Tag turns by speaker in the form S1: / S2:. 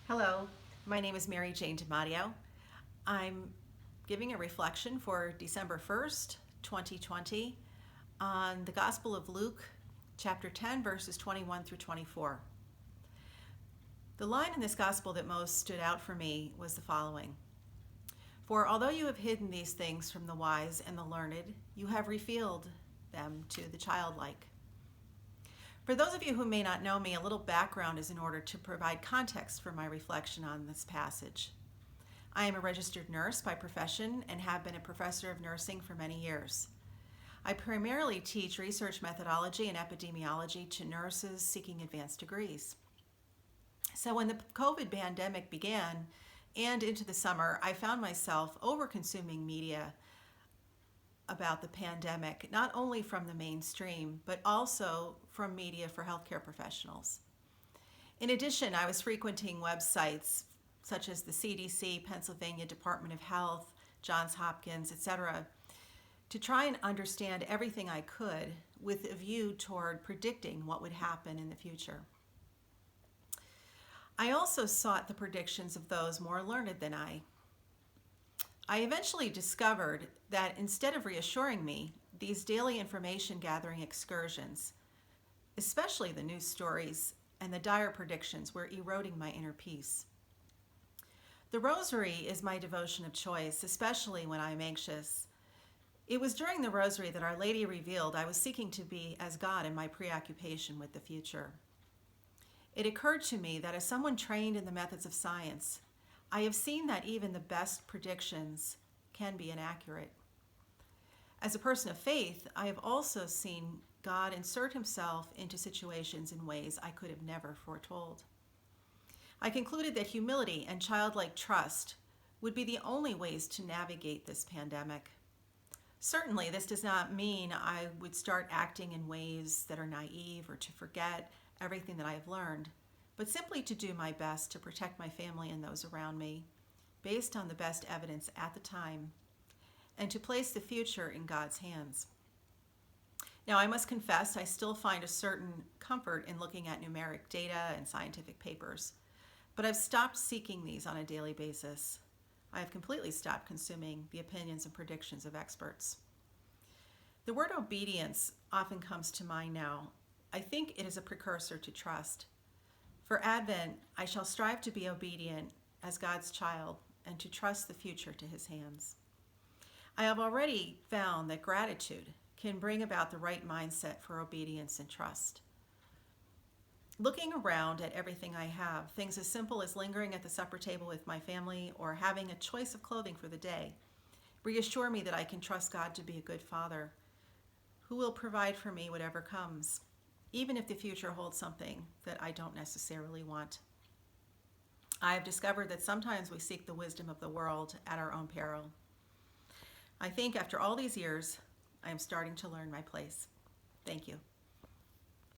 S1: Hello, my name is Mary Jane DiMattio. I'm giving a reflection for December 1st, 2020 on the Gospel of Luke, chapter 10, verses 21 through 24. The line in this Gospel that most stood out for me was the following: "For although you have hidden these things from the wise and the learned, you have revealed them to the childlike." For those of you who may not know me, a little background is in order to provide context for my reflection on this passage. I am a registered nurse by profession and have been a professor of nursing for many years. I primarily teach research methodology and epidemiology to nurses seeking advanced degrees. So when the COVID pandemic began and into the summer, I found myself over-consuming media about the pandemic, not only from the mainstream, but also from media for healthcare professionals. In addition, I was frequenting websites such as the CDC, Pennsylvania Department of Health, Johns Hopkins, etc., to try and understand everything I could with a view toward predicting what would happen in the future. I also sought the predictions of those more learned than I eventually discovered that instead of reassuring me, these daily information gathering excursions, especially the news stories and the dire predictions, were eroding my inner peace. The Rosary is my devotion of choice, especially when I'm anxious. It was during the Rosary that Our Lady revealed I was seeking to be as God in my preoccupation with the future. It occurred to me that as someone trained in the methods of science, I have seen that even the best predictions can be inaccurate. As a person of faith, I have also seen God insert himself into situations in ways I could have never foretold. I concluded that humility and childlike trust would be the only ways to navigate this pandemic. Certainly, this does not mean I would start acting in ways that are naive or to forget everything that I have learned, but simply to do my best to protect my family and those around me, based on the best evidence at the time, and to place the future in God's hands. Now, I must confess, I still find a certain comfort in looking at numeric data and scientific papers, but I've stopped seeking these on a daily basis. I have completely stopped consuming the opinions and predictions of experts. The word obedience often comes to mind now. I think it is a precursor to trust. For Advent, I shall strive to be obedient as God's child and to trust the future to his hands. I have already found that gratitude can bring about the right mindset for obedience and trust. Looking around at everything I have, things as simple as lingering at the supper table with my family or having a choice of clothing for the day, reassure me that I can trust God to be a good father who will provide for me whatever comes, even if the future holds something that I don't necessarily want. I have discovered that sometimes we seek the wisdom of the world at our own peril. I think after all these years, I am starting to learn my place. Thank you.